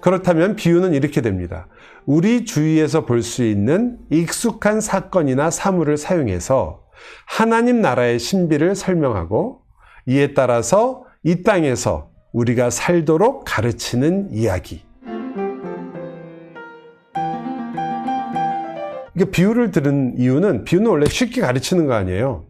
그렇다면 비유는 이렇게 됩니다. 우리 주위에서 볼 수 있는 익숙한 사건이나 사물을 사용해서 하나님 나라의 신비를 설명하고 이에 따라서 이 땅에서 우리가 살도록 가르치는 이야기. 이게 비유를 들은 이유는 비유는 원래 쉽게 가르치는 거 아니에요.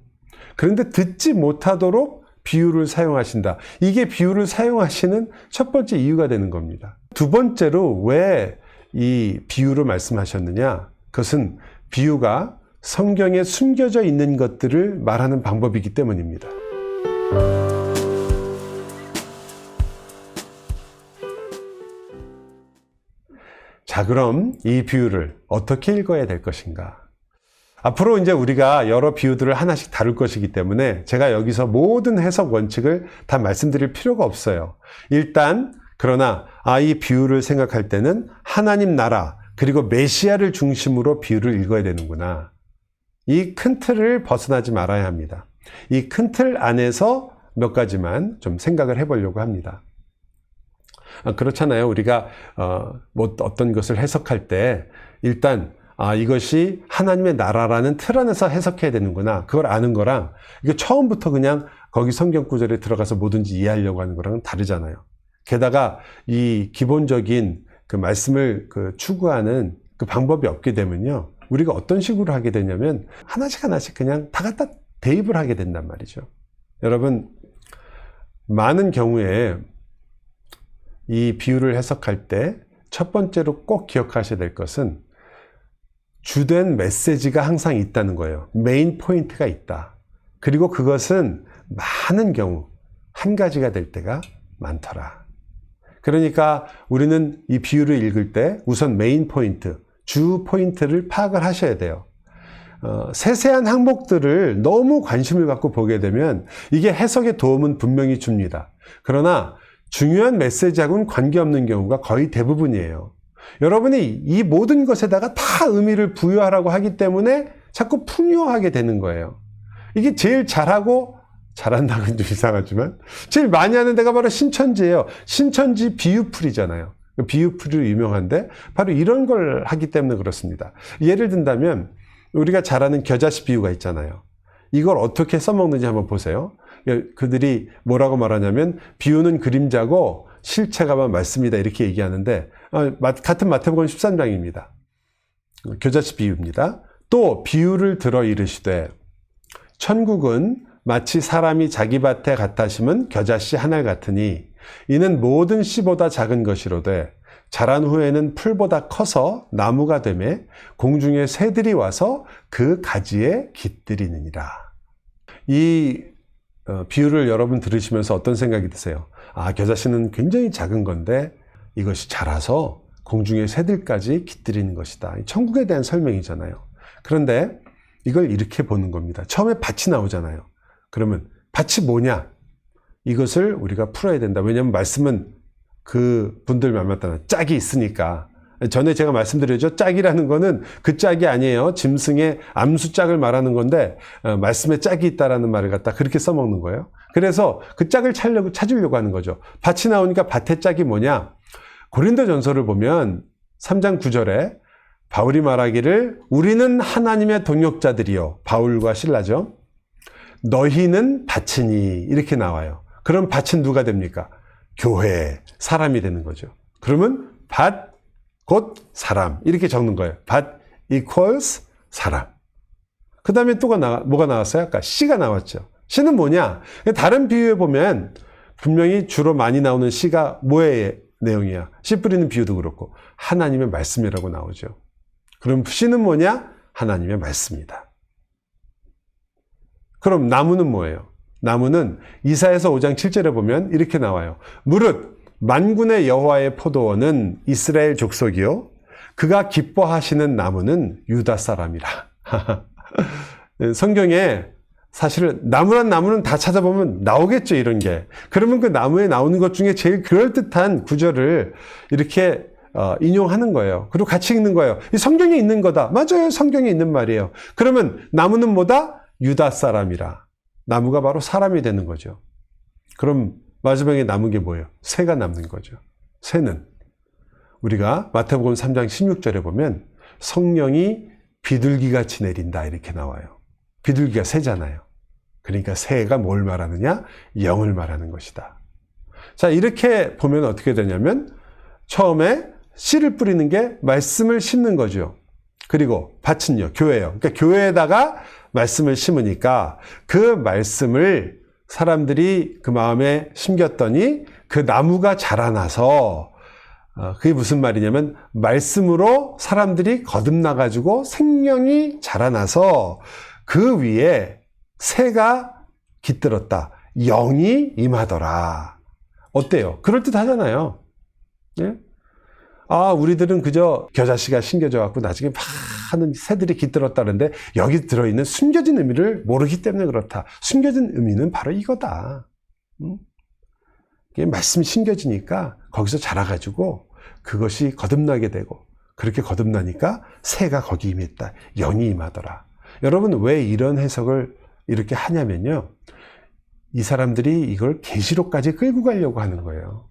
그런데 듣지 못하도록 비유를 사용하신다. 이게 비유를 사용하시는 첫 번째 이유가 되는 겁니다. 두 번째로 왜 이 비유를 말씀하셨느냐? 그것은 비유가 성경에 숨겨져 있는 것들을 말하는 방법이기 때문입니다. 자, 그럼 이 비유를 어떻게 읽어야 될 것인가? 앞으로 이제 우리가 여러 비유들을 하나씩 다룰 것이기 때문에 제가 여기서 모든 해석 원칙을 다 말씀드릴 필요가 없어요. 일단 그러나 이 비유를 생각할 때는 하나님 나라 그리고 메시아를 중심으로 비유를 읽어야 되는구나. 이 큰 틀을 벗어나지 말아야 합니다. 이 큰 틀 안에서 몇 가지만 좀 생각을 해보려고 합니다. 그렇잖아요. 우리가 어떤 것을 해석할 때 일단 이것이 하나님의 나라라는 틀 안에서 해석해야 되는구나. 그걸 아는 거랑 이게 처음부터 그냥 거기 성경 구절에 들어가서 뭐든지 이해하려고 하는 거랑은 다르잖아요. 게다가 이 기본적인 그 말씀을 추구하는 그 방법이 없게 되면요. 우리가 어떤 식으로 하게 되냐면 하나씩 그냥 다 갖다 대입을 하게 된단 말이죠. 여러분, 많은 경우에 이 비유를 해석할 때 첫 번째로 꼭 기억하셔야 될 것은 주된 메시지가 항상 있다는 거예요. 메인 포인트가 있다. 그리고 그것은 많은 경우 한 가지가 될 때가 많더라. 그러니까 우리는 이 비유를 읽을 때 우선 메인 포인트, 주 포인트를 파악을 하셔야 돼요. 세세한 항목들을 너무 관심을 갖고 보게 되면 이게 해석에 도움은 분명히 줍니다. 그러나 중요한 메시지하고는 관계없는 경우가 거의 대부분이에요. 여러분이 이 모든 것에다가 다 의미를 부여하라고 하기 때문에 자꾸 풍요하게 되는 거예요. 이게 제일 잘한다고는 좀 이상하지만 제일 많이 하는 데가 바로 신천지예요. 신천지 비유풀이잖아요. 비유풀이로 유명한데 바로 이런 걸 하기 때문에 그렇습니다. 예를 든다면 우리가 잘 아는 겨자씨 비유가 있잖아요. 이걸 어떻게 써먹는지 한번 보세요. 그들이 뭐라고 말하냐면 비유는 그림자고 실체가 말씀이다 이렇게 얘기하는데 같은 마태복음 13장입니다. 겨자씨 비유입니다. 또 비유를 들어 이르시되 천국은 마치 사람이 자기 밭에 갖다 심은 겨자씨 한 알 같으니 이는 모든 씨보다 작은 것이로되 자란 후에는 풀보다 커서 나무가 되매 공중의 새들이 와서 그 가지에 깃들이느니라. 이 비유를 여러분 들으시면서 어떤 생각이 드세요? 겨자씨는 굉장히 작은 건데 이것이 자라서 공중의 새들까지 깃들이는 것이다. 천국에 대한 설명이잖아요. 그런데 이걸 이렇게 보는 겁니다. 처음에 밭이 나오잖아요. 그러면 밭이 뭐냐? 이것을 우리가 풀어야 된다. 왜냐하면 말씀은 그 분들 말마다 짝이 있으니까. 전에 제가 말씀드렸죠. 짝이라는 거는 그 짝이 아니에요. 짐승의 암수 짝을 말하는 건데 말씀에 짝이 있다라는 말을 갖다 그렇게 써먹는 거예요. 그래서 그 짝을 찾으려고 하는 거죠. 밭이 나오니까 밭의 짝이 뭐냐? 고린도전서를 보면 3장 9절에 바울이 말하기를 우리는 하나님의 동역자들이요. 바울과 실라죠. 너희는 밭이니 이렇게 나와요. 그럼 밭은 누가 됩니까? 교회, 사람이 되는 거죠. 그러면 밭 곧 사람 이렇게 적는 거예요. 밭 equals 사람. 그 다음에 뭐가 나왔어요? 아까 씨가 나왔죠. 씨는 뭐냐? 다른 비유에 보면 분명히 주로 많이 나오는 씨가 뭐의 내용이야? 씨 뿌리는 비유도 그렇고 하나님의 말씀이라고 나오죠. 그럼 씨는 뭐냐? 하나님의 말씀이다. 그럼 나무는 뭐예요? 나무는 이사야서 5장 7절에 보면 이렇게 나와요. 무릇 만군의 여호와의 포도원은 이스라엘 족속이요 그가 기뻐하시는 나무는 유다 사람이라. 성경에 사실은 나무란 나무는 다 찾아보면 나오겠죠, 이런 게. 그러면 그 나무에 나오는 것 중에 제일 그럴듯한 구절을 이렇게 인용하는 거예요. 그리고 같이 읽는 거예요. 이 성경에 있는 거다. 맞아요, 성경에 있는 말이에요. 그러면 나무는 뭐다? 유다 사람이라. 나무가 바로 사람이 되는 거죠. 그럼 마지막에 남은 게 뭐예요? 새가 남는 거죠. 새는 우리가 마태복음 3장 16절에 보면 성령이 비둘기같이 내린다 이렇게 나와요. 비둘기가 새잖아요. 그러니까 새가 뭘 말하느냐? 영을 말하는 것이다. 자, 이렇게 보면 어떻게 되냐면 처음에 씨를 뿌리는 게 말씀을 심는 거죠. 그리고 밭은요, 교회예요. 그러니까 교회에다가 말씀을 심으니까 그 말씀을 사람들이 그 마음에 심겼더니 그 나무가 자라나서 그게 무슨 말이냐면 말씀으로 사람들이 거듭나가지고 생명이 자라나서 그 위에 새가 깃들었다. 영이 임하더라. 어때요? 그럴듯하잖아요. 예? 아, 우리들은 그저 겨자씨가 심겨져 갖고 나중에 많은 새들이 깃들었다는데 여기 들어있는 숨겨진 의미를 모르기 때문에 그렇다. 숨겨진 의미는 바로 이거다. 이게 말씀이 심겨지니까 거기서 자라가지고 그것이 거듭나게 되고 그렇게 거듭나니까 새가 거기 임했다. 영이 임하더라. 여러분 왜 이런 해석을 이렇게 하냐면요. 이 사람들이 이걸 계시록까지 끌고 가려고 하는 거예요.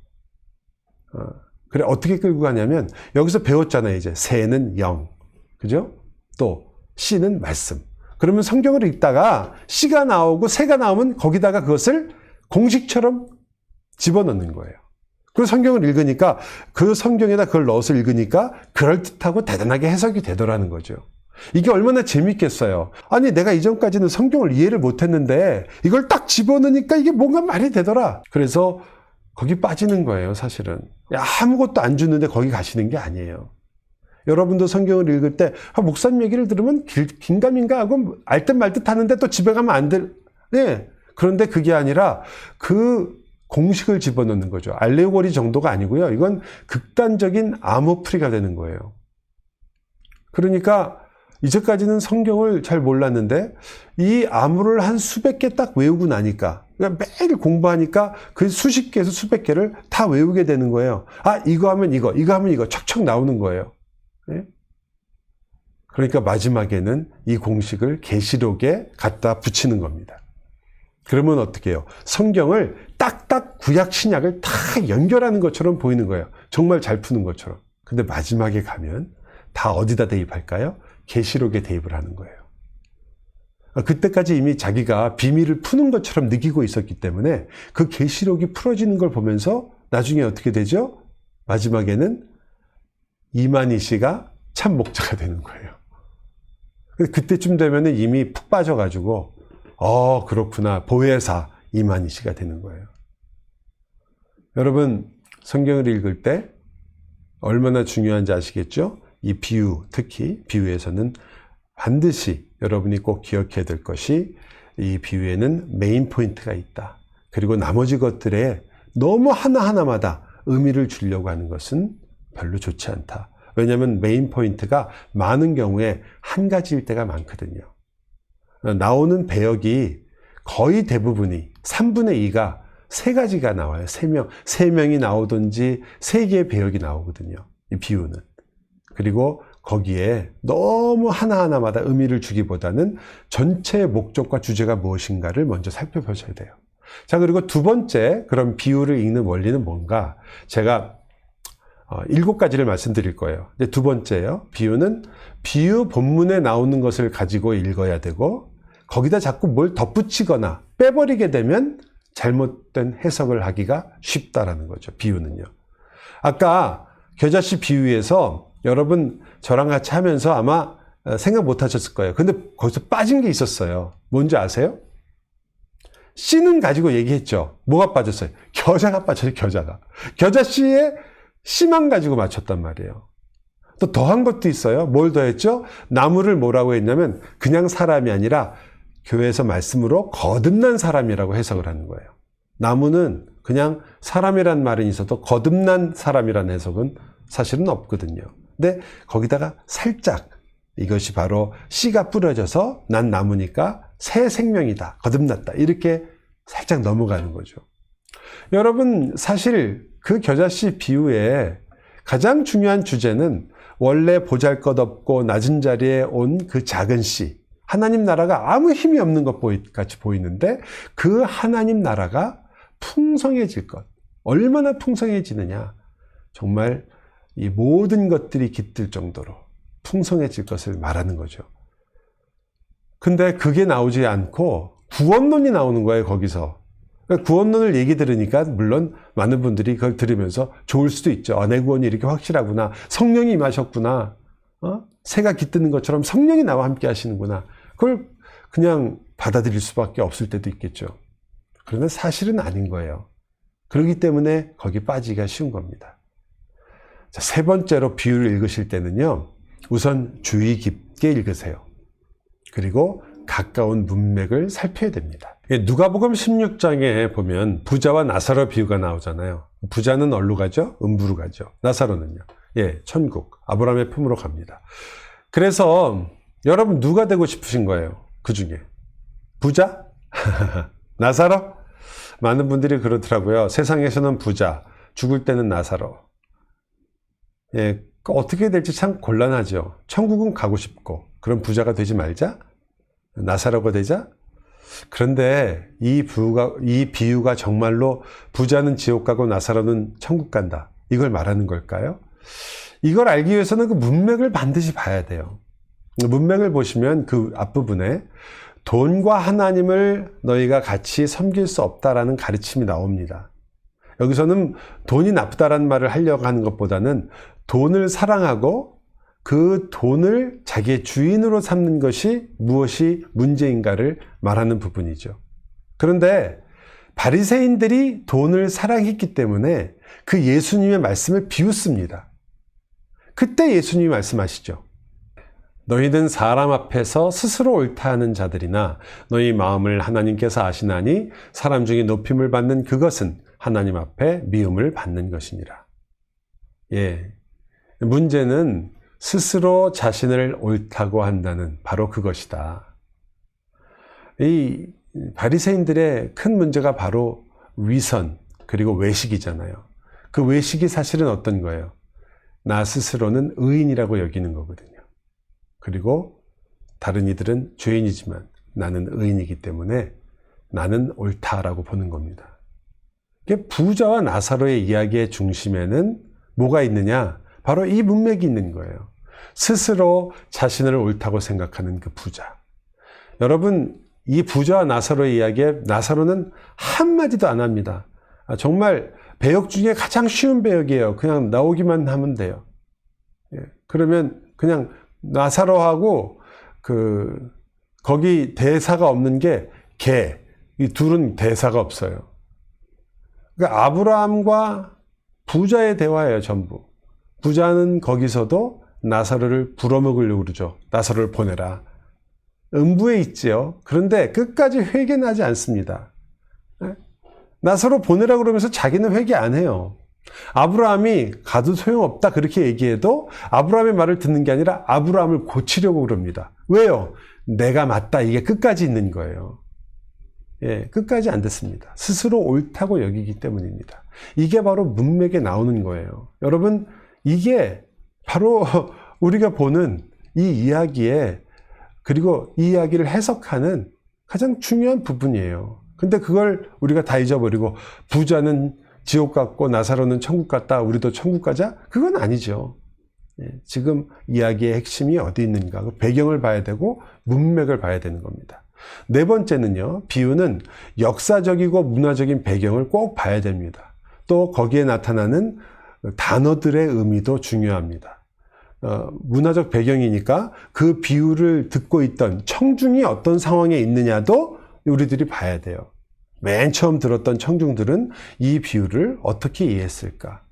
그래 어떻게 끌고 가냐면 여기서 배웠잖아요. 이제 새는 영, 그죠? 또 씨는 말씀. 그러면 성경을 읽다가 씨가 나오고 새가 나오면 거기다가 그것을 공식처럼 집어넣는 거예요. 그리고 성경을 읽으니까 그 성경에다 그걸 넣어서 읽으니까 그럴듯하고 대단하게 해석이 되더라는 거죠. 이게 얼마나 재밌겠어요. 아니 내가 이전까지는 성경을 이해를 못했는데 이걸 딱 집어넣으니까 이게 뭔가 말이 되더라. 그래서 거기 빠지는 거예요. 사실은 아무것도 안 주는데 거기 가시는 게 아니에요. 여러분도 성경을 읽을 때 목사님 얘기를 들으면 긴가민가 하고 알듯 말듯 하는데 또 집에 가면 안 될. 네. 그런데 그게 아니라 그 공식을 집어넣는 거죠. 알레고리 정도가 아니고요. 이건 극단적인 암호풀이가 되는 거예요. 그러니까 이제까지는 성경을 잘 몰랐는데 이 암호를 한 수백 개 딱 외우고 나니까 그러니까 매일 공부하니까 그 수십 개에서 수백 개를 다 외우게 되는 거예요. 아, 이거 하면 이거 하면 이거 척척 나오는 거예요. 네? 그러니까 마지막에는 이 공식을 계시록에 갖다 붙이는 겁니다. 그러면 어떻게 해요? 성경을 딱딱 구약 신약을 다 연결하는 것처럼 보이는 거예요. 정말 잘 푸는 것처럼. 근데 마지막에 가면 다 어디다 대입할까요? 계시록에 대입을 하는 거예요. 그때까지 이미 자기가 비밀을 푸는 것처럼 느끼고 있었기 때문에 그 계시록이 풀어지는 걸 보면서 나중에 어떻게 되죠? 마지막에는 이만희 씨가 참 목자가 되는 거예요. 그때쯤 되면 이미 푹 빠져가지고 그렇구나. 보혜사 이만희 씨가 되는 거예요. 여러분 성경을 읽을 때 얼마나 중요한지 아시겠죠? 이 비유, 특히 비유에서는 반드시 여러분이 꼭 기억해야 될 것이 이 비유에는 메인 포인트가 있다. 그리고 나머지 것들에 너무 하나하나마다 의미를 주려고 하는 것은 별로 좋지 않다. 왜냐하면 메인 포인트가 많은 경우에 한 가지일 때가 많거든요. 나오는 배역이 거의 대부분이 3분의 2가 세 가지가 나와요. 세 명이 나오든지 세 개의 배역이 나오거든요. 이 비유는. 그리고 거기에 너무 하나하나마다 의미를 주기보다는 전체의 목적과 주제가 무엇인가를 먼저 살펴보셔야 돼요. 자, 그리고 두 번째 그런 비유를 읽는 원리는 뭔가 제가 7가지를 말씀드릴 거예요. 이제 두 번째요. 비유는 비유 본문에 나오는 것을 가지고 읽어야 되고 거기다 자꾸 뭘 덧붙이거나 빼버리게 되면 잘못된 해석을 하기가 쉽다라는 거죠. 비유는요. 아까 겨자씨 비유에서 여러분 저랑 같이 하면서 아마 생각 못 하셨을 거예요. 근데 거기서 빠진 게 있었어요. 뭔지 아세요? 씨는 가지고 얘기했죠. 뭐가 빠졌어요? 겨자가 빠졌어요. 겨자가. 겨자씨의 씨만 가지고 맞췄단 말이에요. 또 더한 것도 있어요. 뭘 더했죠? 나무를 뭐라고 했냐면 그냥 사람이 아니라 교회에서 말씀으로 거듭난 사람이라고 해석을 하는 거예요. 나무는 그냥 사람이란 말은 있어도 거듭난 사람이란 해석은 사실은 없거든요. 근데 거기다가 살짝 이것이 바로 씨가 뿌려져서 난 나무니까 새 생명이다. 거듭났다. 이렇게 살짝 넘어가는 거죠. 여러분 사실 그 겨자씨 비유의 가장 중요한 주제는 원래 보잘것없고 낮은 자리에 온 그 작은 씨. 하나님 나라가 아무 힘이 없는 것 같이 보이는데 그 하나님 나라가 풍성해질 것. 얼마나 풍성해지느냐. 정말 이 모든 것들이 깃들 정도로 풍성해질 것을 말하는 거죠. 근데 그게 나오지 않고 구원론이 나오는 거예요, 거기서. 구원론을 얘기 들으니까 물론 많은 분들이 그걸 들으면서 좋을 수도 있죠. 아, 내 구원이 이렇게 확실하구나. 성령이 임하셨구나. 새가 깃드는 것처럼 성령이 나와 함께 하시는구나. 그걸 그냥 받아들일 수밖에 없을 때도 있겠죠. 그런데 사실은 아닌 거예요. 그렇기 때문에 거기 빠지기가 쉬운 겁니다. 자, 세 번째로 비유를 읽으실 때는요, 우선 주의 깊게 읽으세요. 그리고 가까운 문맥을 살펴야 됩니다. 누가복음 16장에 보면 부자와 나사로 비유가 나오잖아요. 부자는 어디로 가죠? 음부로 가죠. 나사로는요, 천국, 아브라함의 품으로 갑니다. 그래서 여러분 누가 되고 싶으신 거예요? 그 중에 부자? 나사로? 많은 분들이 그러더라고요. 세상에서는 부자, 죽을 때는 나사로. 어떻게 될지 참 곤란하죠. 천국은 가고 싶고, 그럼 부자가 되지 말자? 나사로가 되자? 그런데 이 비유가 정말로 부자는 지옥 가고 나사로는 천국 간다, 이걸 말하는 걸까요? 이걸 알기 위해서는 그 문맥을 반드시 봐야 돼요. 문맥을 보시면 그 앞부분에 돈과 하나님을 너희가 같이 섬길 수 없다라는 가르침이 나옵니다. 여기서는 돈이 나쁘다라는 말을 하려고 하는 것보다는 돈을 사랑하고 그 돈을 자기의 주인으로 삼는 것이 무엇이 문제인가를 말하는 부분이죠. 그런데 바리새인들이 돈을 사랑했기 때문에 그 예수님의 말씀을 비웃습니다. 그때 예수님이 말씀하시죠. 너희는 사람 앞에서 스스로 옳다 하는 자들이나 너희 마음을 하나님께서 아시나니 사람 중에 높임을 받는 그것은 하나님 앞에 미움을 받는 것이니라. 문제는 스스로 자신을 옳다고 한다는 바로 그것이다. 이 바리새인들의 큰 문제가 바로 위선 그리고 외식이잖아요. 그 외식이 사실은 어떤 거예요? 나 스스로는 의인이라고 여기는 거거든요. 그리고 다른 이들은 죄인이지만 나는 의인이기 때문에 나는 옳다라고 보는 겁니다. 부자와 나사로의 이야기의 중심에는 뭐가 있느냐? 바로 이 문맥이 있는 거예요. 스스로 자신을 옳다고 생각하는 그 부자. 여러분, 이 부자와 나사로의 이야기에 나사로는 한마디도 안 합니다. 정말 배역 중에 가장 쉬운 배역이에요. 그냥 나오기만 하면 돼요. 그러면 그냥 나사로하고 거기 대사가 없는 게 이 둘은 대사가 없어요. 그러니까 아브라함과 부자의 대화예요, 전부. 부자는 거기서도 나사로를 불어먹으려고 그러죠. 나사로를 보내라. 음부에 있지요. 그런데 끝까지 회개는 하지 않습니다. 나사로 보내라 그러면서 자기는 회개 안 해요. 아브라함이 가도 소용없다 그렇게 얘기해도 아브라함의 말을 듣는 게 아니라 아브라함을 고치려고 그럽니다. 왜요? 내가 맞다, 이게 끝까지 있는 거예요. 끝까지 안 듣습니다. 스스로 옳다고 여기기 때문입니다. 이게 바로 문맥에 나오는 거예요. 여러분, 이게 바로 우리가 보는 이 이야기에, 그리고 이 이야기를 해석하는 가장 중요한 부분이에요. 근데 그걸 우리가 다 잊어버리고 부자는 지옥 갔고 나사로는 천국 갔다, 우리도 천국 가자? 그건 아니죠. 지금 이야기의 핵심이 어디 있는가, 그 배경을 봐야 되고 문맥을 봐야 되는 겁니다. 네 번째는요, 비유는 역사적이고 문화적인 배경을 꼭 봐야 됩니다. 또 거기에 나타나는 단어들의 의미도 중요합니다. 문화적 배경이니까 그 비유를 듣고 있던 청중이 어떤 상황에 있느냐도 우리들이 봐야 돼요. 맨 처음 들었던 청중들은 이 비유를 어떻게 이해했을까?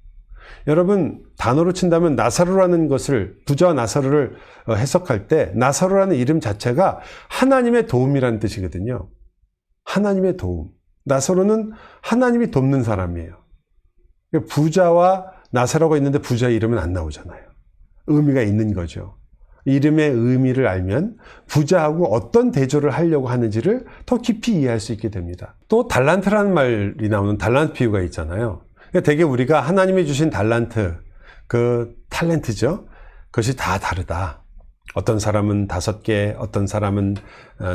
여러분, 단어로 친다면 나사로라는 것을, 부자와 나사로를 해석할 때 나사로라는 이름 자체가 하나님의 도움이라는 뜻이거든요. 하나님의 도움. 나사로는 하나님이 돕는 사람이에요. 부자와 나사로가 있는데 부자의 이름은 안 나오잖아요. 의미가 있는 거죠. 이름의 의미를 알면 부자하고 어떤 대조를 하려고 하는지를 더 깊이 이해할 수 있게 됩니다. 또 달란트라는 말이 나오는 달란트 비유가 있잖아요. 되게 우리가 하나님이 주신 달란트, 그 탤런트죠. 그것이 다 다르다. 어떤 사람은 5개, 어떤 사람은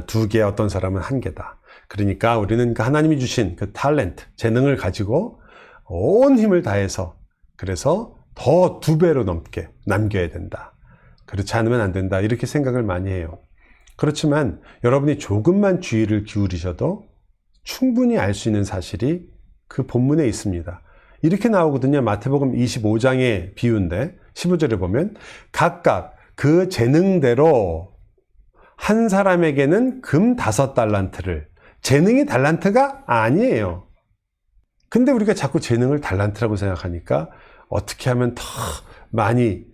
2개, 어떤 사람은 1개다. 그러니까 우리는 그 하나님이 주신 그 탤런트, 재능을 가지고 온 힘을 다해서, 그래서 더 2배로 넘게 남겨야 된다. 그렇지 않으면 안 된다. 이렇게 생각을 많이 해요. 그렇지만 여러분이 조금만 주의를 기울이셔도 충분히 알 수 있는 사실이 그 본문에 있습니다. 이렇게 나오거든요. 마태복음 25장의 비유인데 15절에 보면 각각 그 재능대로 한 사람에게는 금 5달란트를, 재능이 달란트가 아니에요. 근데 우리가 자꾸 재능을 달란트라고 생각하니까 어떻게 하면 더 많이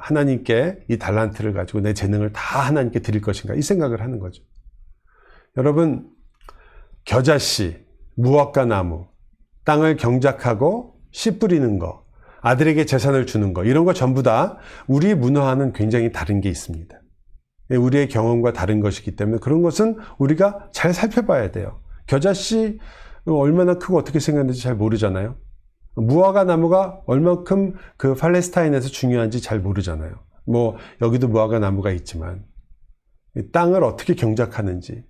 하나님께 이 달란트를 가지고 내 재능을 다 하나님께 드릴 것인가, 이 생각을 하는 거죠. 여러분, 겨자씨, 무화과 나무, 땅을 경작하고 씨 뿌리는 거, 아들에게 재산을 주는 거, 이런 거 전부 다 우리 문화와는 굉장히 다른 게 있습니다. 우리의 경험과 다른 것이기 때문에 그런 것은 우리가 잘 살펴봐야 돼요. 겨자씨 얼마나 크고 어떻게 생겼는지 잘 모르잖아요. 무화과 나무가 얼만큼 그 팔레스타인에서 중요한지 잘 모르잖아요. 뭐 여기도 무화과 나무가 있지만 땅을 어떻게 경작하는지,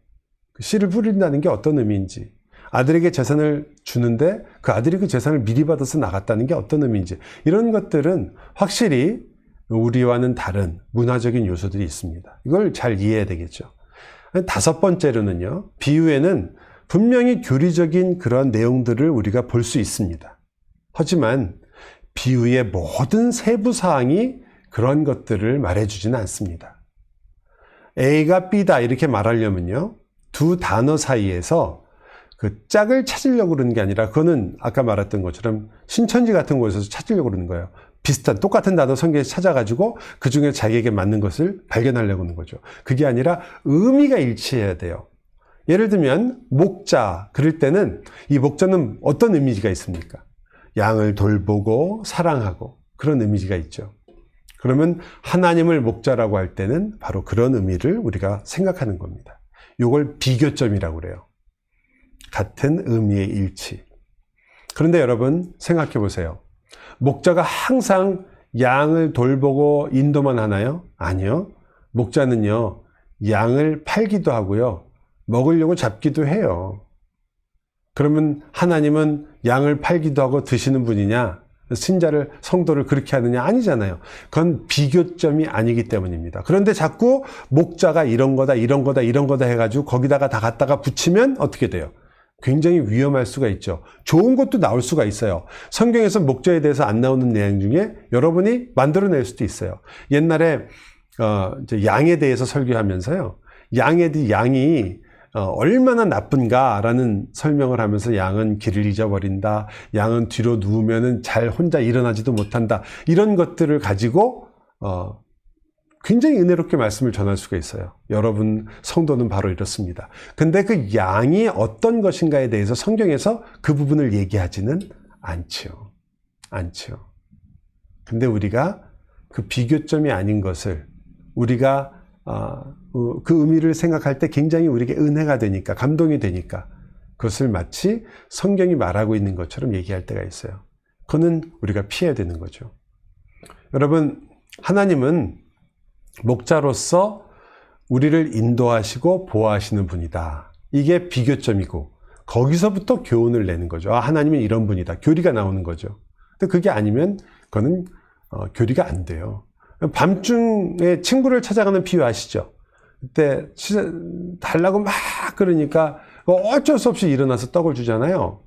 씨를 뿌린다는 게 어떤 의미인지, 아들에게 재산을 주는데 그 아들이 그 재산을 미리 받아서 나갔다는 게 어떤 의미인지, 이런 것들은 확실히 우리와는 다른 문화적인 요소들이 있습니다. 이걸 잘 이해해야 되겠죠. 5번째로는요, 비유에는 분명히 교리적인 그런 내용들을 우리가 볼 수 있습니다. 하지만 비유의 모든 세부 사항이 그런 것들을 말해주지는 않습니다. A가 B다 이렇게 말하려면요, 두 단어 사이에서 그 짝을 찾으려고 그러는 게 아니라, 그거는 아까 말했던 것처럼 신천지 같은 곳에서 찾으려고 그러는 거예요. 비슷한 똑같은 단어 성경에서 찾아가지고 그 중에 자기에게 맞는 것을 발견하려고 하는 거죠. 그게 아니라 의미가 일치해야 돼요. 예를 들면 목자, 그럴 때는 이 목자는 어떤 이미지가 있습니까? 양을 돌보고 사랑하고 그런 이미지가 있죠. 그러면 하나님을 목자라고 할 때는 바로 그런 의미를 우리가 생각하는 겁니다. 이걸 비교점이라고 그래요. 같은 의미의 일치. 그런데 여러분 생각해 보세요. 목자가 항상 양을 돌보고 인도만 하나요? 아니요. 목자는요, 양을 팔기도 하고요, 먹으려고 잡기도 해요. 그러면 하나님은 양을 팔기도 하고 드시는 분이냐? 신자를, 성도를 그렇게 하느냐? 아니잖아요. 그건 비교점이 아니기 때문입니다. 그런데 자꾸 목자가 이런 거다, 이런 거다, 이런 거다 해가지고 거기다가 다 갖다가 붙이면 어떻게 돼요? 굉장히 위험할 수가 있죠. 좋은 것도 나올 수가 있어요. 성경에서 목자에 대해서 안 나오는 내용 중에 여러분이 만들어낼 수도 있어요. 옛날에 이제 양에 대해서 설교하면서요, 양이 얼마나 나쁜가라는 설명을 하면서 양은 길을 잊어버린다, 양은 뒤로 누우면은 잘 혼자 일어나지도 못한다, 이런 것들을 가지고 굉장히 은혜롭게 말씀을 전할 수가 있어요. 여러분 성도는 바로 이렇습니다. 근데 그 양이 어떤 것인가에 대해서 성경에서 그 부분을 얘기하지는 않지요. 근데 우리가 그 비교점이 아닌 것을 우리가 그 의미를 생각할 때 굉장히 우리에게 은혜가 되니까, 감동이 되니까 그것을 마치 성경이 말하고 있는 것처럼 얘기할 때가 있어요. 그거는 우리가 피해야 되는 거죠. 여러분, 하나님은 목자로서 우리를 인도하시고 보호하시는 분이다. 이게 비교점이고, 거기서부터 교훈을 내는 거죠. 하나님은 이런 분이다. 교리가 나오는 거죠. 근데 그게 아니면 그거는 교리가 안 돼요. 밤중에 친구를 찾아가는 비유 아시죠? 그때 달라고 막 그러니까 어쩔 수 없이 일어나서 떡을 주잖아요.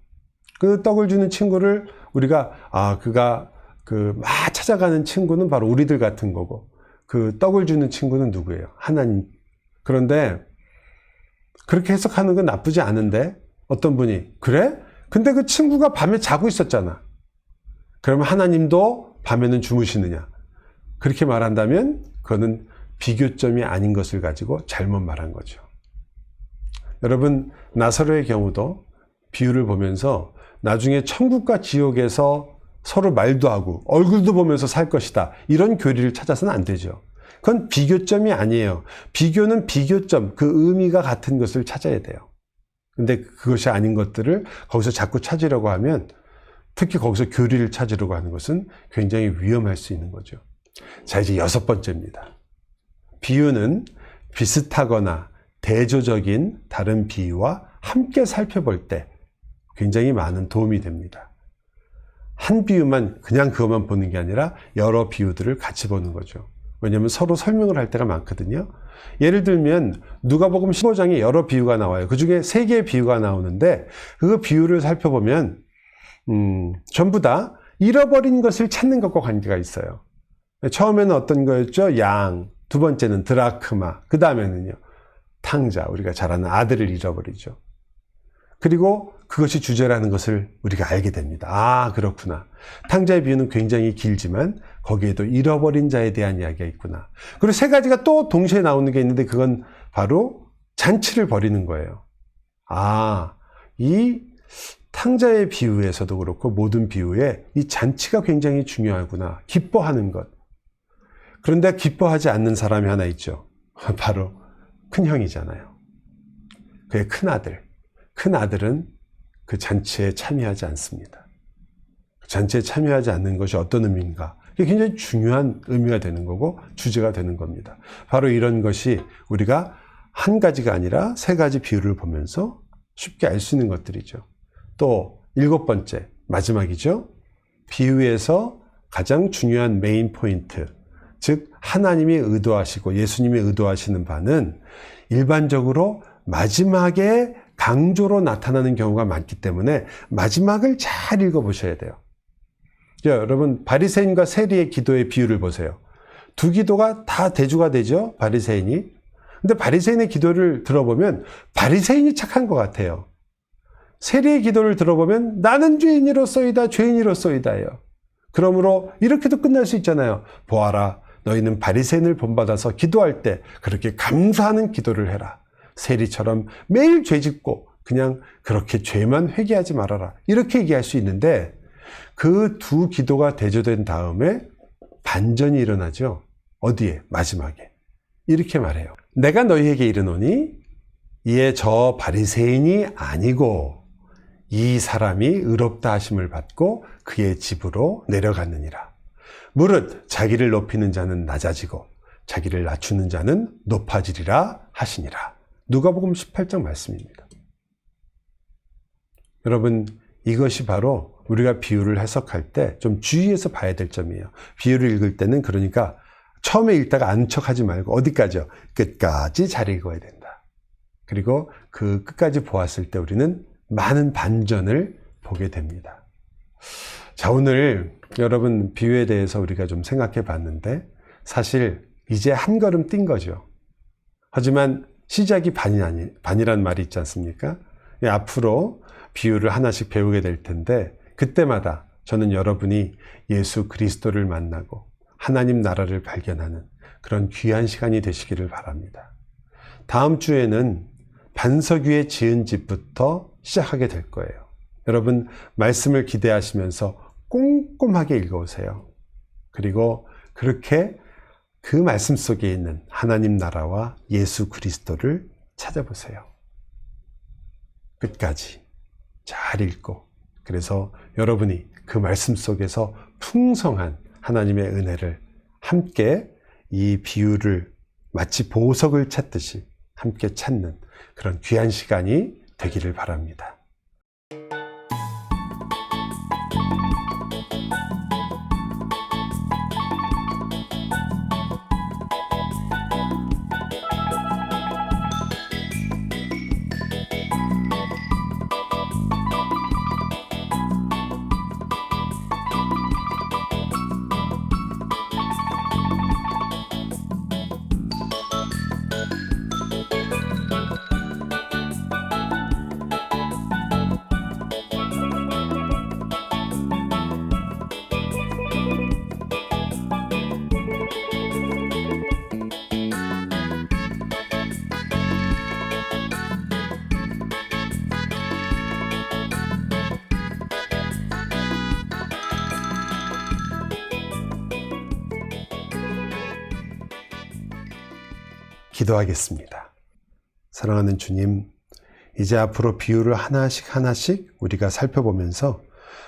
그 떡을 주는 친구를 우리가 그가 그 막 찾아가는 친구는 바로 우리들 같은 거고, 그 떡을 주는 친구는 누구예요? 하나님. 그런데 그렇게 해석하는 건 나쁘지 않은데, 어떤 분이 그래? 근데 그 친구가 밤에 자고 있었잖아. 그러면 하나님도 밤에는 주무시느냐? 그렇게 말한다면 그거는 비교점이 아닌 것을 가지고 잘못 말한 거죠. 여러분, 나사로의 경우도 비유를 보면서 나중에 천국과 지옥에서 서로 말도 하고 얼굴도 보면서 살 것이다, 이런 교리를 찾아서는 안 되죠. 그건 비교점이 아니에요. 비교는 비교점, 그 의미가 같은 것을 찾아야 돼요. 근데 그것이 아닌 것들을 거기서 자꾸 찾으려고 하면, 특히 거기서 교리를 찾으려고 하는 것은 굉장히 위험할 수 있는 거죠. 자, 이제 6번째입니다. 비유는 비슷하거나 대조적인 다른 비유와 함께 살펴볼 때 굉장히 많은 도움이 됩니다. 한 비유만 그냥 그것만 보는 게 아니라 여러 비유들을 같이 보는 거죠. 왜냐하면 서로 설명을 할 때가 많거든요. 예를 들면 누가복음 15장에 여러 비유가 나와요. 그 중에 3개의 비유가 나오는데 그 비유를 살펴보면 전부 다 잃어버린 것을 찾는 것과 관계가 있어요. 처음에는 어떤 거였죠? 양. 두 번째는 드라크마. 그 다음에는요, 탕자. 우리가 잘 아는 아들을 잃어버리죠. 그리고 그것이 주제라는 것을 우리가 알게 됩니다. 아, 그렇구나. 탕자의 비유는 굉장히 길지만 거기에도 잃어버린 자에 대한 이야기가 있구나. 그리고 3가지가 또 동시에 나오는 게 있는데 그건 바로 잔치를 벌이는 거예요. 아, 이 탕자의 비유에서도 그렇고 모든 비유에 이 잔치가 굉장히 중요하구나. 기뻐하는 것. 그런데 기뻐하지 않는 사람이 하나 있죠. 바로 큰형이잖아요. 그의 큰아들. 큰아들은 그 잔치에 참여하지 않습니다. 잔치에 참여하지 않는 것이 어떤 의미인가? 이게 굉장히 중요한 의미가 되는 거고 주제가 되는 겁니다. 바로 이런 것이 우리가 한 가지가 아니라 3가지 비유를 보면서 쉽게 알 수 있는 것들이죠. 또 7번째, 마지막이죠. 비유에서 가장 중요한 메인 포인트, 즉 하나님이 의도하시고 예수님이 의도하시는 바는 일반적으로 마지막에 강조로 나타나는 경우가 많기 때문에 마지막을 잘 읽어보셔야 돼요. 여러분, 바리새인과 세리의 기도의 비유를 보세요. 두 기도가 다 대조가 되죠, 바리새인이. 근데 바리새인의 기도를 들어보면 바리새인이 착한 것 같아요. 세리의 기도를 들어보면 나는 죄인이로소이다, 죄인이로소이다예요. 그러므로 이렇게도 끝날 수 있잖아요. 보아라, 너희는 바리새인을 본받아서 기도할 때 그렇게 감사하는 기도를 해라. 세리처럼 매일 죄짓고 그냥 그렇게 죄만 회개하지 말아라. 이렇게 얘기할 수 있는데 그 두 기도가 대조된 다음에 반전이 일어나죠. 어디에? 마지막에. 이렇게 말해요. 내가 너희에게 이르노니 이에 저 바리새인이 아니고 이 사람이 의롭다 하심을 받고 그의 집으로 내려갔느니라. 무릇 자기를 높이는 자는 낮아지고 자기를 낮추는 자는 높아지리라 하시니라. 누가복음 18장 말씀입니다. 여러분, 이것이 바로 우리가 비유를 해석할 때 좀 주의해서 봐야 될 점이에요. 비유를 읽을 때는 그러니까 처음에 읽다가 아는 척하지 말고 어디까지요? 끝까지 잘 읽어야 된다. 그리고 그 끝까지 보았을 때 우리는 많은 반전을 보게 됩니다. 자, 오늘 여러분 비유에 대해서 우리가 좀 생각해 봤는데 사실 이제 한 걸음 뛴 거죠. 하지만 시작이 반이라는 말이 있지 않습니까? 앞으로 비유를 하나씩 배우게 될 텐데 그때마다 저는 여러분이 예수 그리스도를 만나고 하나님 나라를 발견하는 그런 귀한 시간이 되시기를 바랍니다. 다음 주에는 반석 위에 지은 집부터 시작하게 될 거예요. 여러분 말씀을 기대하시면서 꼼꼼하게 읽어오세요. 그리고 그렇게 그 말씀 속에 있는 하나님 나라와 예수 그리스도를 찾아보세요. 끝까지 잘 읽고 그래서 여러분이 그 말씀 속에서 풍성한 하나님의 은혜를 함께 이 비유를 마치 보석을 찾듯이 함께 찾는 그런 귀한 시간이 되기를 바랍니다. 기도하겠습니다. 사랑하는 주님, 이제 앞으로 비유를 하나씩 우리가 살펴보면서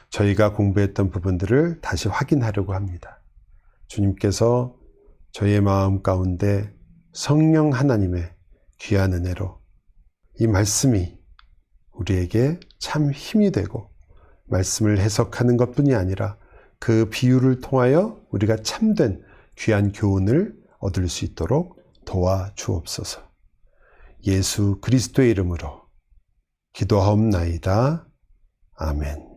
저희가 공부했던 부분들을 다시 확인하려고 합니다. 주님께서 저희의 마음 가운데 성령 하나님의 귀한 은혜로 이 말씀이 우리에게 참 힘이 되고 말씀을 해석하는 것뿐이 아니라 그 비유를 통하여 우리가 참된 귀한 교훈을 얻을 수 있도록 도와주옵소서. 예수 그리스도의 이름으로 기도하옵나이다. 아멘.